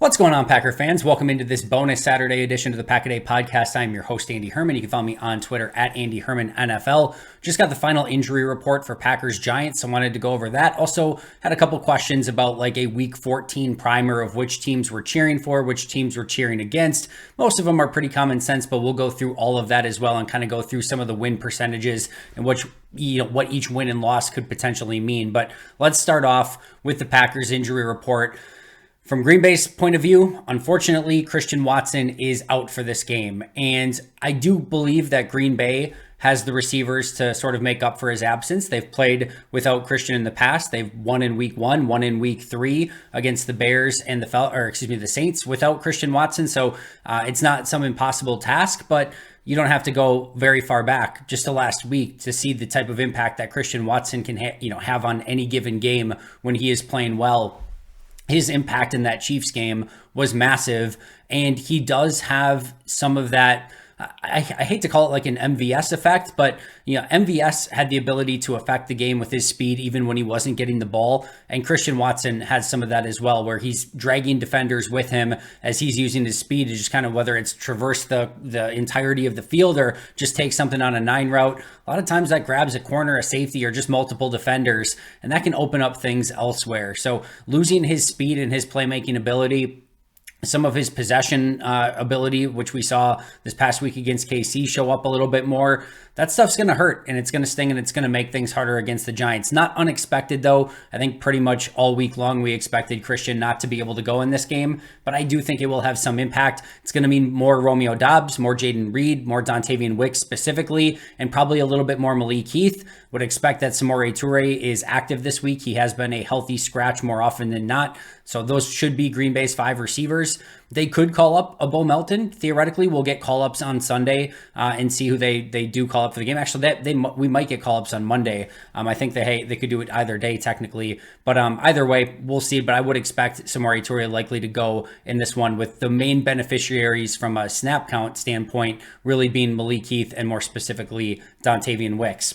What's going on, Packer fans? Welcome into this bonus Saturday edition of the Pack a Day podcast. I'm your host, Andy Herman. You can follow me on Twitter at Andy Herman NFL. Just got the final injury report for Packers Giants, so wanted to go over that. Also had a couple questions about like a Week 14 primer of which teams we're cheering for, which teams we're cheering against. Most of them are pretty common sense, but we'll go through all of that as well and kind of go through some of the win percentages and what each win and loss could potentially mean. But let's start off with the Packers injury report. From Green Bay's point of view, unfortunately, Christian Watson is out for this game. And I do believe that Green Bay has the receivers to sort of make up for his absence. They've played without Christian in the past. They've won in week 1, won in week 3 against the Bears and the Saints without Christian Watson. So it's not some impossible task, but you don't have to go very far back just to last week to see the type of impact that Christian Watson can have on any given game when he is playing well. His impact in that Chiefs game was massive, and he does have some of that. I hate to call it like an MVS effect, but MVS had the ability to affect the game with his speed even when he wasn't getting the ball. And Christian Watson has some of that as well, where he's dragging defenders with him as he's using his speed to just kind of, whether it's traverse the entirety of the field or just take something on a 9 route. A lot of times that grabs a corner, a safety, or just multiple defenders, and that can open up things elsewhere. So losing his speed and his playmaking ability, some of his possession ability, which we saw this past week against KC, show up a little bit more. That stuff's going to hurt, and it's going to sting, and it's going to make things harder against the Giants. Not unexpected, though. I think pretty much all week long we expected Christian not to be able to go in this game, but I do think it will have some impact. It's going to mean more Romeo Doubs, more Jaden Reed, more Dontavian Wicks specifically, and probably a little bit more Malik Heath. Would expect that Samori Toure is active this week. He has been a healthy scratch more often than not. So those should be Green Bay's 5 receivers. They could call up a Bo Melton. Theoretically, we'll get call-ups on Sunday and see who they do call up for the game. Actually, we might get call-ups on Monday. I think they could do it either day technically. But either way, we'll see. But I would expect Samori Toure likely to go in this one, with the main beneficiaries from a snap count standpoint really being Malik Heath and more specifically Dontavian Wicks.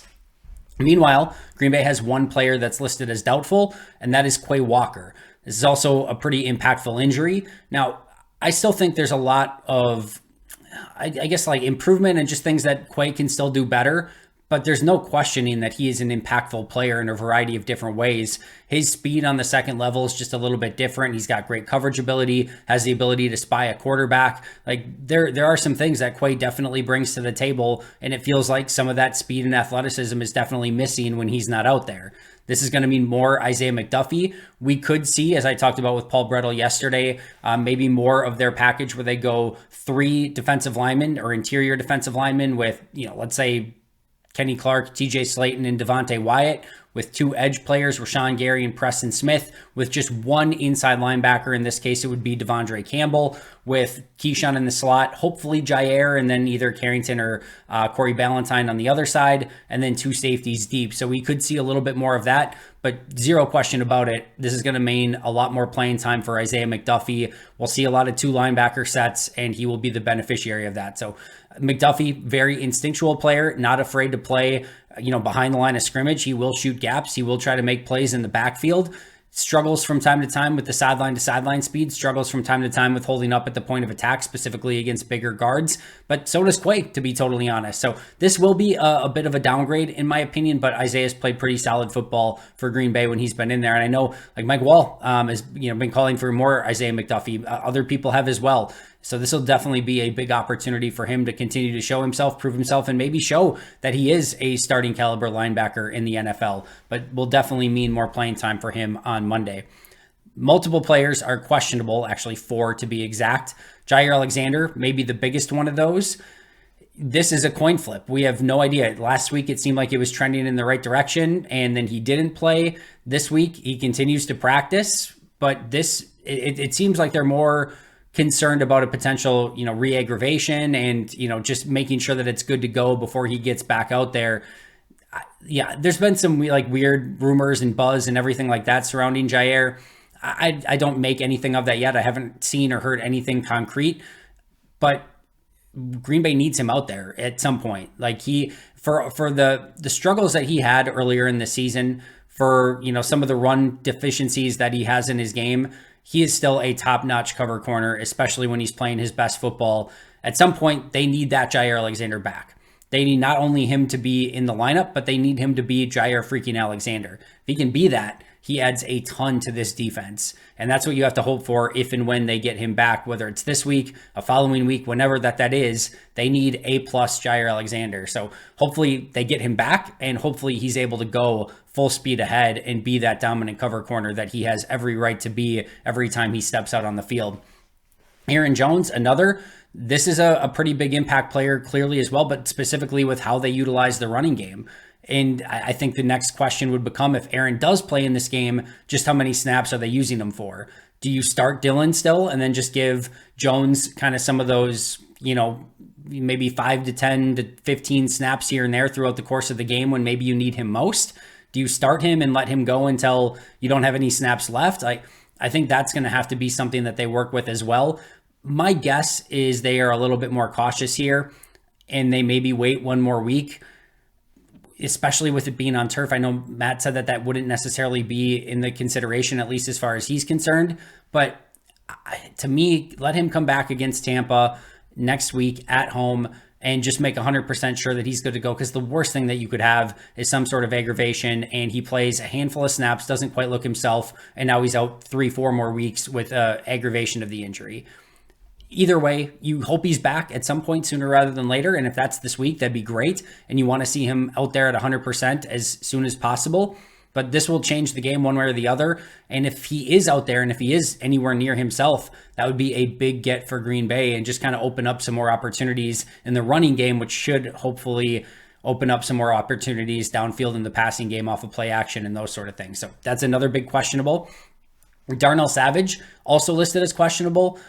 Meanwhile, Green Bay has one player that's listed as doubtful, and that is Quay Walker. This is also a pretty impactful injury. Now, I still think there's a lot of, I guess, like improvement and just things that Quay can still do better. But there's no questioning that he is an impactful player in a variety of different ways. His speed on the second level is just a little bit different. He's got great coverage ability, has the ability to spy a quarterback. Like there are some things that Quay definitely brings to the table, and it feels like some of that speed and athleticism is definitely missing when he's not out there. This is going to mean more Isaiah McDuffie. We could see, as I talked about with Paul Brettel yesterday, maybe more of their package where they go 3 defensive linemen or interior defensive linemen with, let's say Kenny Clark, TJ Slayton, and Devontae Wyatt, with 2 edge players, Rashawn Gary and Preston Smith, with just 1 inside linebacker. In this case, it would be Devondre Campbell, with Keyshawn in the slot, hopefully Jair, and then either Carrington or Corey Ballantyne on the other side, and then 2 safeties deep. So we could see a little bit more of that, but zero question about it. This is going to mean a lot more playing time for Isaiah McDuffie. We'll see a lot of 2 linebacker sets, and he will be the beneficiary of that. So McDuffie, very instinctual player, not afraid to play, behind the line of scrimmage. He will shoot gaps. He will try to make plays in the backfield. Struggles from time to time with the sideline to sideline speed, struggles from time to time with holding up at the point of attack, specifically against bigger guards. But so does Quay, to be totally honest. So this will be a bit of a downgrade in my opinion, but Isaiah's played pretty solid football for Green Bay when he's been in there. And I know like Mike Wall has been calling for more Isaiah McDuffie. Other people have as well. So this will definitely be a big opportunity for him to continue to show himself, prove himself, and maybe show that he is a starting caliber linebacker in the NFL. But will definitely mean more playing time for him on Monday. Multiple players are questionable, actually 4 to be exact. Jair Alexander may be the biggest one of those. This is a coin flip. We have no idea. Last week, it seemed like it was trending in the right direction, and then he didn't play. This week, he continues to practice, but it seems like they're more concerned about a potential, re-aggravation and, just making sure that it's good to go before he gets back out there. Yeah, there's been some like weird rumors and buzz and everything like that surrounding Jair. I don't make anything of that yet. I haven't seen or heard anything concrete, but Green Bay needs him out there at some point. Like for the struggles that he had earlier in the season, for, some of the run deficiencies that he has in his game, he is still a top-notch cover corner, especially when he's playing his best football. At some point, they need that Jair Alexander back. They need not only him to be in the lineup, but they need him to be Jair freaking Alexander. If he can be that, he adds a ton to this defense. And that's what you have to hope for if and when they get him back, whether it's this week, a following week, whenever that is, they need A+ Jair Alexander. So hopefully they get him back, and hopefully he's able to go full speed ahead and be that dominant cover corner that he has every right to be every time he steps out on the field. Aaron Jones, this is a pretty big impact player clearly as well, but specifically with how they utilize the running game. And I think the next question would become, if Aaron does play in this game, just how many snaps are they using him for? Do you start Dillon still and then just give Jones kind of some of those, maybe 5 to 10 to 15 snaps here and there throughout the course of the game when maybe you need him most? Do you start him and let him go until you don't have any snaps left? I think that's going to have to be something that they work with as well. My guess is they are a little bit more cautious here, and they maybe wait one more week, especially with it being on turf. I know Matt said that wouldn't necessarily be in the consideration, at least as far as he's concerned. But to me, let him come back against Tampa next week at home and just make 100% sure that he's good to go. Because the worst thing that you could have is some sort of aggravation, and he plays a handful of snaps, doesn't quite look himself, and now he's out 3-4 more weeks with aggravation of the injury. Either way, you hope he's back at some point sooner rather than later. And if that's this week, that'd be great. And you want to see him out there at 100% as soon as possible. But this will change the game one way or the other. And if he is out there and if he is anywhere near himself, that would be a big get for Green Bay and just kind of open up some more opportunities in the running game, which should hopefully open up some more opportunities downfield in the passing game off of play action and those sort of things. So that's another big questionable. Darnell Savage, also listed as questionable.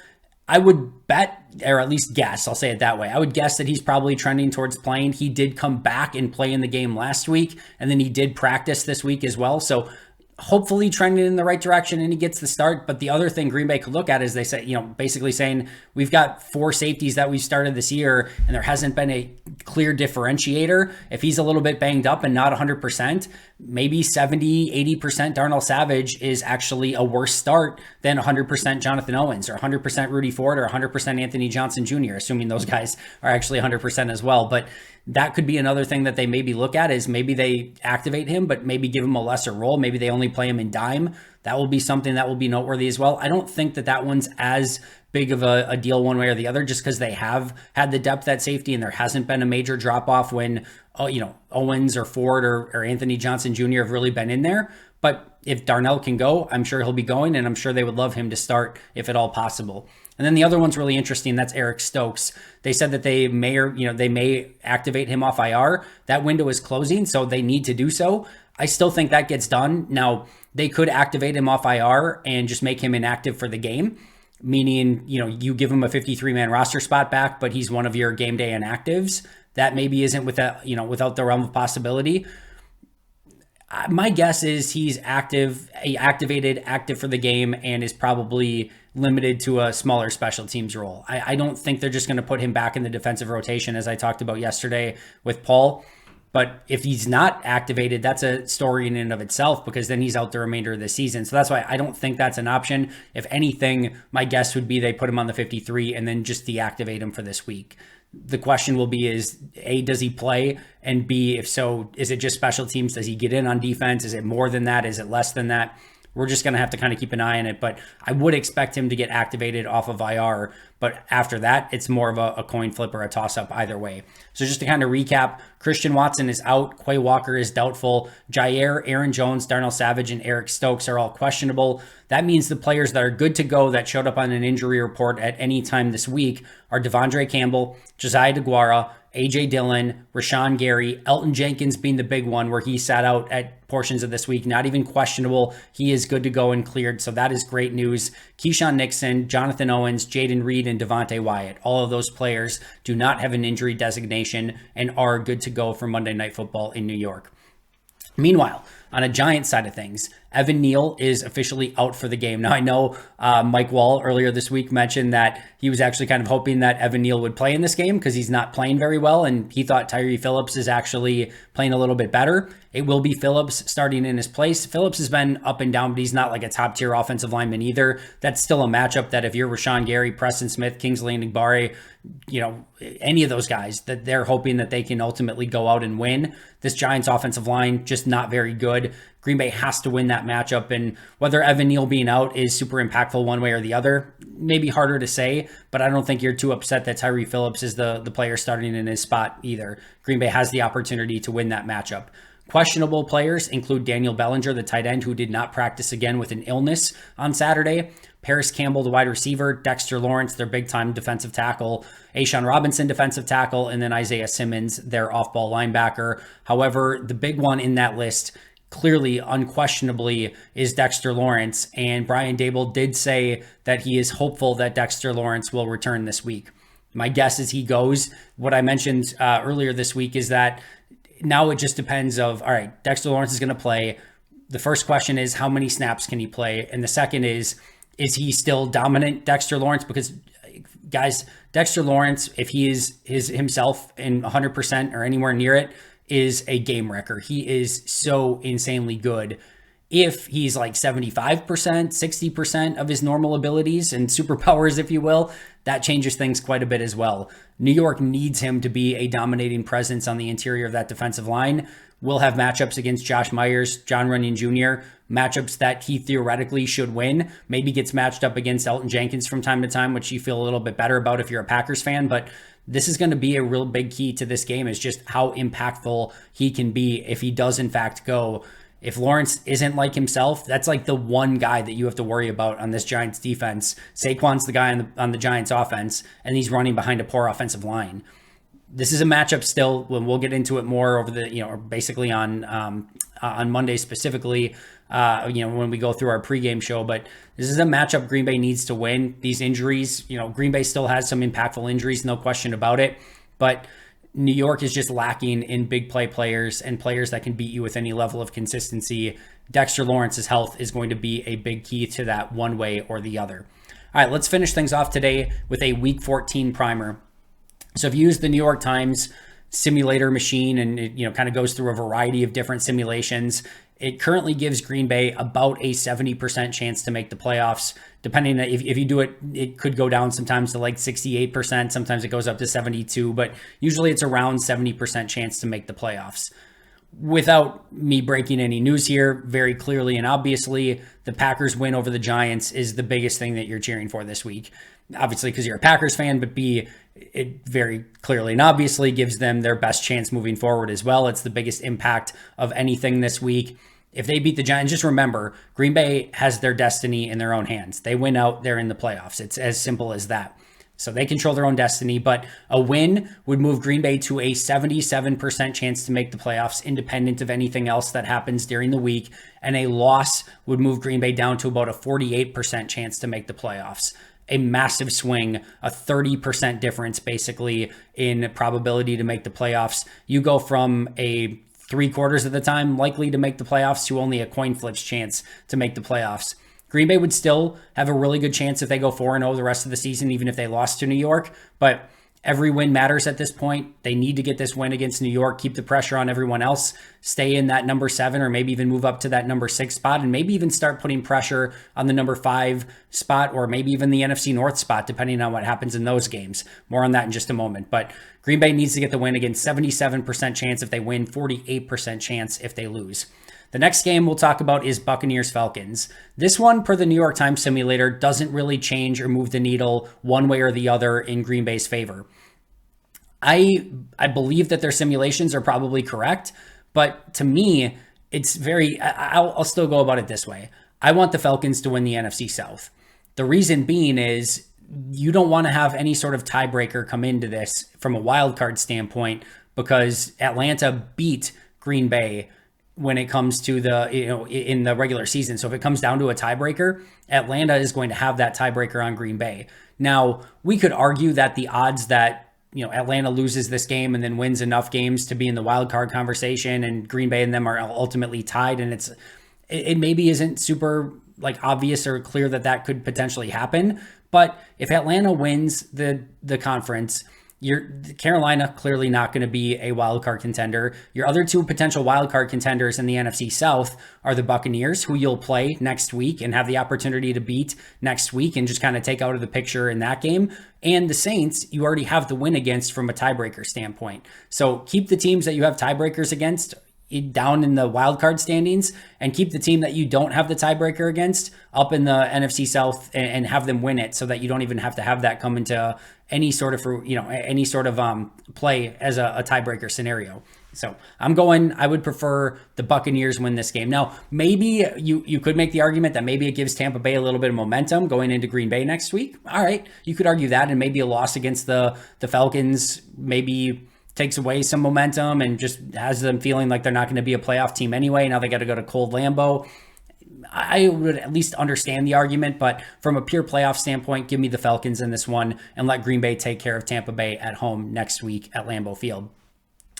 I would bet, or at least guess, I'll say it that way. I would guess that he's probably trending towards playing. He did come back and play in the game last week, and then he did practice this week as well. So hopefully trending in the right direction and he gets the start. But the other thing Green Bay could look at is they say, basically saying we've got 4 safeties that we've started this year and there hasn't been a clear differentiator. If he's a little bit banged up and not 100%, maybe 70, 80% Darnell Savage is actually a worse start than 100% Jonathan Owens or 100% Rudy Ford or 100% Anthony Johnson Jr., assuming those guys are actually 100% as well. But that could be another thing that they maybe look at, is maybe they activate him, but maybe give him a lesser role. Maybe they only play him in dime. That will be something that will be noteworthy as well. I don't think that one's as big of a deal one way or the other, just because they have had the depth at safety and there hasn't been a major drop off when, Owens or Ford or Anthony Johnson Jr. have really been in there. But if Darnell can go, I'm sure he'll be going, and I'm sure they would love him to start if at all possible. And then the other one's really interesting. That's Eric Stokes. They said that they may activate him off IR. That window is closing, so they need to do so. I still think that gets done. Now, they could activate him off IR and just make him inactive for the game, meaning, you give him a 53-man roster spot back, but he's one of your game day inactives. That maybe isn't without the realm of possibility. My guess is he's active for the game, and is probably limited to a smaller special teams role. I don't think they're just going to put him back in the defensive rotation, as I talked about yesterday with Paul. But if he's not activated, that's a story in and of itself, because then he's out the remainder of the season. So that's why I don't think that's an option. If anything, my guess would be they put him on the 53 and then just deactivate him for this week. The question will be is, A, does he play? And B, if so, is it just special teams? Does he get in on defense? Is it more than that? Is it less than that? We're just going to have to kind of keep an eye on it. But I would expect him to get activated off of IR. But after that, it's more of a coin flip or a toss-up either way. So just to kind of recap, Christian Watson is out. Quay Walker is doubtful. Jair, Aaron Jones, Darnell Savage, and Eric Stokes are all questionable. That means the players that are good to go that showed up on an injury report at any time this week are Devondre Campbell, Josiah DeGuara, A.J. Dillon, Rashawn Gary, Elton Jenkins being the big one where he sat out at portions of this week, not even questionable. He is good to go and cleared, so that is great news. Keyshawn Nixon, Jonathan Owens, Jaden Reed, and Devontae Wyatt. All of those players do not have an injury designation and are good to go for Monday Night Football in New York. Meanwhile, On a Giants side of things, Evan Neal is officially out for the game. Now, I know Mike Wall earlier this week mentioned that he was actually kind of hoping that Evan Neal would play in this game because he's not playing very well, and he thought Tyree Phillips is actually playing a little bit better. It will be Phillips starting in his place. Phillips has been up and down, but he's not like a top-tier offensive lineman either. That's still a matchup that if you're Rashawn Gary, Preston Smith, Kingsley Enagbare, any of those guys, that they're hoping that they can ultimately go out and win. This Giants offensive line, just not very good. Green Bay has to win that matchup, and whether Evan Neal being out is super impactful one way or the other, maybe harder to say, but I don't think you're too upset that Tyree Phillips is the player starting in his spot either. Green Bay has the opportunity to win that matchup. Questionable players include Daniel Bellinger, the tight end, who did not practice again with an illness on Saturday. Paris Campbell, the wide receiver. Dexter Lawrence, their big-time defensive tackle. A'Shawn Robinson, defensive tackle. And then Isaiah Simmons, their off-ball linebacker. However, the big one in that list, clearly, unquestionably, is Dexter Lawrence. And Brian Daboll did say that he is hopeful that Dexter Lawrence will return this week. My guess is he goes. What I mentioned earlier this week is that now it just depends of, all right, Dexter Lawrence is going to play. The first question is, how many snaps can he play? And the second is he still dominant, Dexter Lawrence? Because, guys, Dexter Lawrence, if he is himself in 100% or anywhere near it, is a game wrecker. He is so insanely good. If he's like 75%, 60% of his normal abilities and superpowers, if you will, that changes things quite a bit as well. New York needs him to be a dominating presence on the interior of that defensive line. We'll have matchups against Josh Myers, John Runyon Jr., matchups that he theoretically should win. Maybe gets matched up against Elton Jenkins from time to time, which you feel a little bit better about if you're a Packers fan. But this is going to be a real big key to this game, is just how impactful he can be if he does in fact go. If Lawrence isn't like himself, that's like the one guy that you have to worry about on this Giants defense. Saquon's the guy on the Giants offense, and he's running behind a poor offensive line. This is a matchup still, when we'll get into it more over the, or basically on Monday specifically, when we go through our pregame show. But this is a matchup Green Bay needs to win. These injuries, Green Bay still has some impactful injuries, no question about it. But New York is just lacking in big play players and players that can beat you with any level of consistency. Dexter Lawrence's health is going to be a big key to that one way or the other. All right, let's finish things off today with a Week 14 primer. So if you use the New York Times simulator machine, and it kind of goes through a variety of different simulations, it currently gives Green Bay about a 70% chance to make the playoffs. Depending on if you do it, it could go down sometimes to like 68%. Sometimes it goes up to 72, but usually it's around 70% chance to make the playoffs. Without me breaking any news here, very clearly and obviously, the Packers win over the Giants is the biggest thing that you're cheering for this week. Obviously, because you're a Packers fan, but B, it very clearly and obviously gives them their best chance moving forward as well. It's the biggest impact of anything this week. If they beat the Giants, just remember, Green Bay has their destiny in their own hands. They win out, they're in the playoffs. It's as simple as that. So they control their own destiny, but a win would move Green Bay to a 77% chance to make the playoffs, independent of anything else that happens during the week. And a loss would move Green Bay down to about a 48% chance to make the playoffs. A massive swing, a 30% difference basically in probability to make the playoffs. You go from a 3/4 of the time likely to make the playoffs to only a coin flip's chance to make the playoffs. Green Bay would still have a really good chance if they go 4-0 the rest of the season, even if they lost to New York. But every win matters at this point. They need to get this win against New York, keep the pressure on everyone else, stay in that number 7, or maybe even move up to that number 6 spot, and maybe even start putting pressure on the number 5 spot, or maybe even the NFC North spot, depending on what happens in those games. More on that in just a moment. But Green Bay needs to get the win again. 77% chance if they win, 48% chance if they lose. The next game we'll talk about is Buccaneers-Falcons. This one, per the New York Times simulator, doesn't really change or move the needle one way or the other in Green Bay's favor. I believe that their simulations are probably correct, but to me, it's I'll still go about it this way. I want the Falcons to win the NFC South. The reason being is you don't want to have any sort of tiebreaker come into this from a wild card standpoint, because Atlanta beat Green Bay when it comes to in the regular season. So if it comes down to a tiebreaker, Atlanta is going to have that tiebreaker on Green Bay. Now, we could argue that the odds that Atlanta loses this game and then wins enough games to be in the wild card conversation, and Green Bay and them are ultimately tied, and it maybe isn't super like obvious or clear that could potentially happen. But if Atlanta wins the conference, Carolina clearly not going to be a wild card contender. Your other two potential wild card contenders in the NFC South are the Buccaneers, who you'll play next week and have the opportunity to beat next week and just kind of take out of the picture in that game. And the Saints, you already have the win against from a tiebreaker standpoint. So keep the teams that you have tiebreakers against down in the wild card standings, and keep the team that you don't have the tiebreaker against up in the NFC South and have them win it, so that you don't even have to have that come into any sort of play as a tiebreaker scenario. So I would prefer the Buccaneers win this game. Now, maybe you could make the argument that maybe it gives Tampa Bay a little bit of momentum going into Green Bay next week. All right, you could argue that, and maybe a loss against the Falcons maybe takes away some momentum and just has them feeling like they're not going to be a playoff team anyway. Now they got to go to cold Lambeau. I would at least understand the argument, but from a pure playoff standpoint, give me the Falcons in this one and let Green Bay take care of Tampa Bay at home next week at Lambeau Field.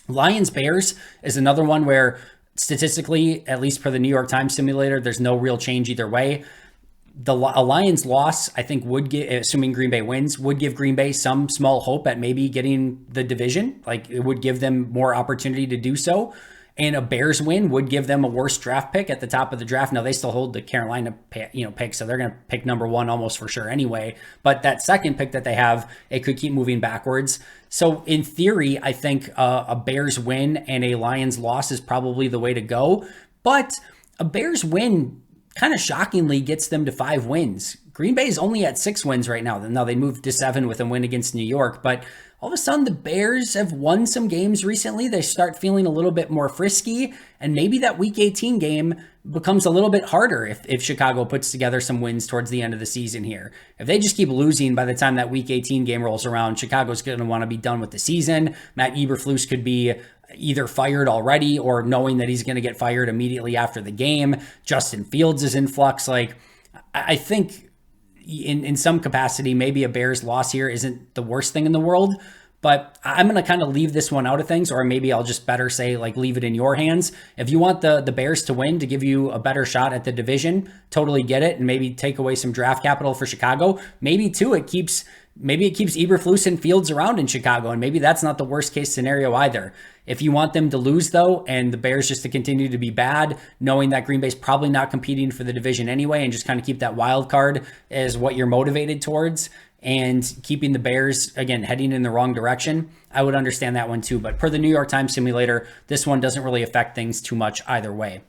Lions-Bears is another one where statistically, at least per the New York Times simulator, there's no real change either way. A Lions loss, I think, would get, assuming Green Bay wins, would give Green Bay some small hope at maybe getting the division. Like, it would give them more opportunity to do so. And a Bears win would give them a worse draft pick at the top of the draft. Now, they still hold the Carolina pick, so they're going to pick number one almost for sure anyway. But that second pick that they have, it could keep moving backwards. So in theory, I think a Bears win and a Lions loss is probably the way to go. But a Bears win kind of shockingly gets them to 5 wins. Green Bay is only at 6 wins right now. Now they moved to 7 with a win against New York, but all of a sudden the Bears have won some games recently. They start feeling a little bit more frisky, and maybe that Week 18 game becomes a little bit harder if Chicago puts together some wins towards the end of the season here. If they just keep losing by the time that Week 18 game rolls around, Chicago's going to want to be done with the season. Matt Eberflus could be either fired already or knowing that he's going to get fired immediately after the game. Justin Fields is in flux. Like, I think in some capacity, maybe a Bears loss here isn't the worst thing in the world, but I'm going to kind of leave this one out of things, or maybe I'll just better say, like, leave it in your hands. If you want the Bears to win to give you a better shot at the division, totally get it, and maybe take away some draft capital for Chicago. Maybe too, it keeps Eberflus and Fields around in Chicago, and maybe that's not the worst case scenario either. If you want them to lose, though, and the Bears just to continue to be bad, knowing that Green Bay's probably not competing for the division anyway, and just kind of keep that wild card as what you're motivated towards, and keeping the Bears, again, heading in the wrong direction, I would understand that one too. But per the New York Times simulator, this one doesn't really affect things too much either way.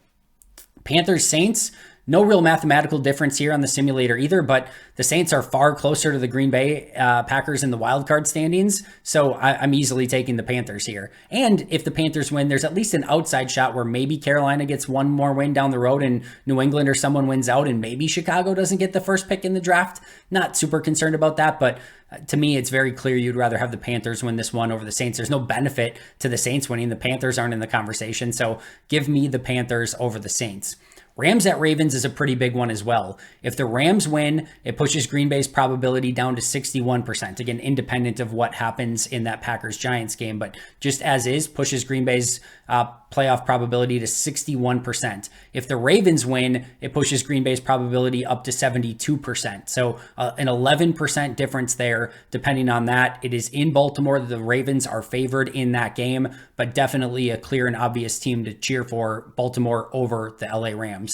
Panthers-Saints, no real mathematical difference here on the simulator either, but the Saints are far closer to the Green Bay Packers in the wild card standings, so I'm easily taking the Panthers here. And if the Panthers win, there's at least an outside shot where maybe Carolina gets one more win down the road and New England or someone wins out, and maybe Chicago doesn't get the first pick in the draft. Not super concerned about that, but to me, it's very clear you'd rather have the Panthers win this one over the Saints. There's no benefit to the Saints winning. The Panthers aren't in the conversation, so give me the Panthers over the Saints. Rams at Ravens is a pretty big one as well. If the Rams win, it pushes Green Bay's probability down to 61%. Again, independent of what happens in that Packers-Giants game, but just as is, pushes Green Bay's playoff probability to 61%. If the Ravens win, it pushes Green Bay's probability up to 72%. So an 11% difference there, depending on that. It is in Baltimore. The Ravens are favored in that game, but definitely a clear and obvious team to cheer for, Baltimore over the LA Rams.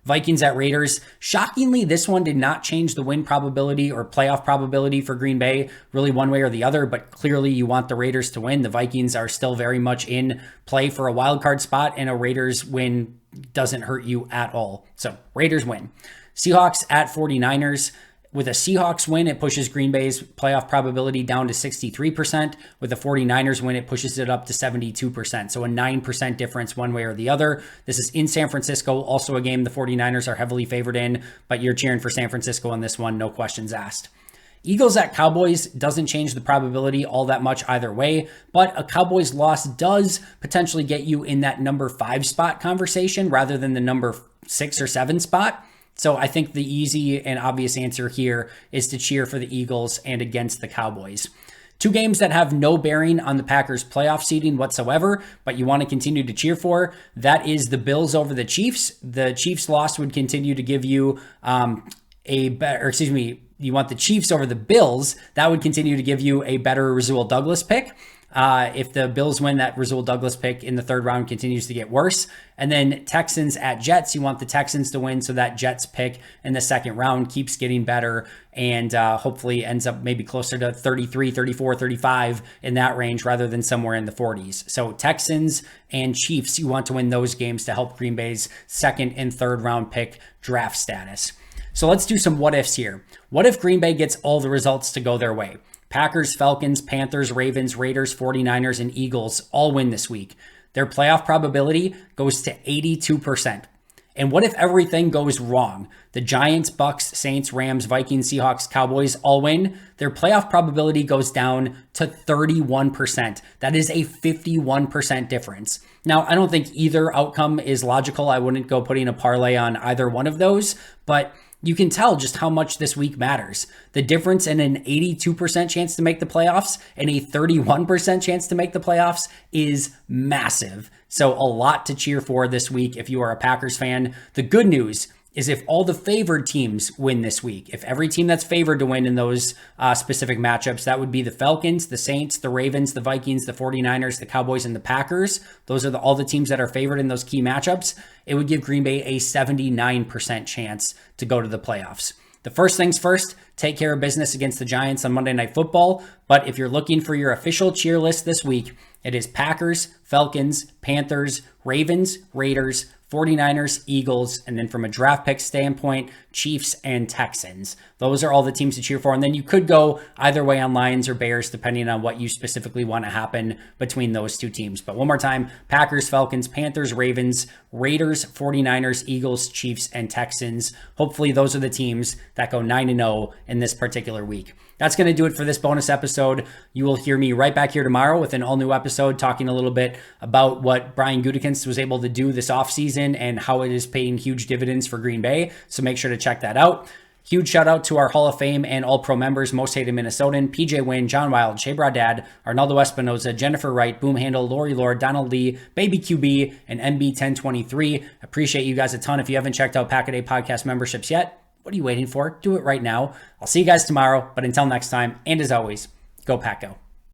Vikings at Raiders. Shockingly, this one did not change the win probability or playoff probability for Green Bay really one way or the other, but clearly you want the Raiders to win. The Vikings are still very much in play for a wild card spot, and a Raiders win doesn't hurt you at all. So Raiders win. Seahawks at 49ers. With a Seahawks win, it pushes Green Bay's playoff probability down to 63%. With a 49ers win, it pushes it up to 72%. So a 9% difference one way or the other. This is in San Francisco, also a game the 49ers are heavily favored in, but you're cheering for San Francisco on this one, no questions asked. Eagles at Cowboys doesn't change the probability all that much either way, but a Cowboys loss does potentially get you in that number 5 spot conversation rather than the number 6 or 7 spot. So I think the easy and obvious answer here is to cheer for the Eagles and against the Cowboys. Two games that have no bearing on the Packers playoff seeding whatsoever, but you want to continue to cheer for. That is the Bills over the Chiefs. The Chiefs loss would continue to give you you want the Chiefs over the Bills. That would continue to give you a better Rasul Douglas pick. If the Bills win, that Rasul Douglas pick in the third round continues to get worse. And then Texans at Jets, you want the Texans to win, so that Jets pick in the second round keeps getting better and hopefully ends up maybe closer to 33, 34, 35 in that range rather than somewhere in the 40s. So Texans and Chiefs, you want to win those games to help Green Bay's second and third round pick draft status. So let's do some what ifs here. What if Green Bay gets all the results to go their way? Packers, Falcons, Panthers, Ravens, Raiders, 49ers, and Eagles all win this week. Their playoff probability goes to 82%. And what if everything goes wrong? The Giants, Bucks, Saints, Rams, Vikings, Seahawks, Cowboys all win. Their playoff probability goes down to 31%. That is a 51% difference. Now, I don't think either outcome is logical. I wouldn't go putting a parlay on either one of those, but you can tell just how much this week matters. The difference in an 82% chance to make the playoffs and a 31% chance to make the playoffs is massive. So a lot to cheer for this week if you are a Packers fan. The good news is if all the favored teams win this week, if every team that's favored to win in those specific matchups, that would be the Falcons, the Saints, the Ravens, the Vikings, the 49ers, the Cowboys, and the Packers. Those are all the teams that are favored in those key matchups. It would give Green Bay a 79% chance to go to the playoffs. The first things first, take care of business against the Giants on Monday Night Football. But if you're looking for your official cheer list this week, it is Packers, Falcons, Panthers, Ravens, Raiders, 49ers, Eagles, and then from a draft pick standpoint, Chiefs and Texans. Those are all the teams to cheer for. And then you could go either way on Lions or Bears, depending on what you specifically want to happen between those two teams. But one more time, Packers, Falcons, Panthers, Ravens, Raiders, 49ers, Eagles, Chiefs, and Texans. Hopefully those are the teams that go 9-0 in this particular week. That's going to do it for this bonus episode. You will hear me right back here tomorrow with an all-new episode talking a little bit about what Brian Gutekunst was able to do this offseason and how it is paying huge dividends for Green Bay. So make sure to check that out. Huge shout out to our Hall of Fame and All-Pro members, Most Hated Minnesotan, PJ Wynn, John Wild, Shea Bradad, Arnaldo Espinoza, Jennifer Wright, Boom Handle, Lori Lord, Donald Lee, Baby QB, and MB1023. Appreciate you guys a ton. If you haven't checked out Pack-A-Day podcast memberships yet, what are you waiting for? Do it right now. I'll see you guys tomorrow. But until next time, and as always, go Pack Go.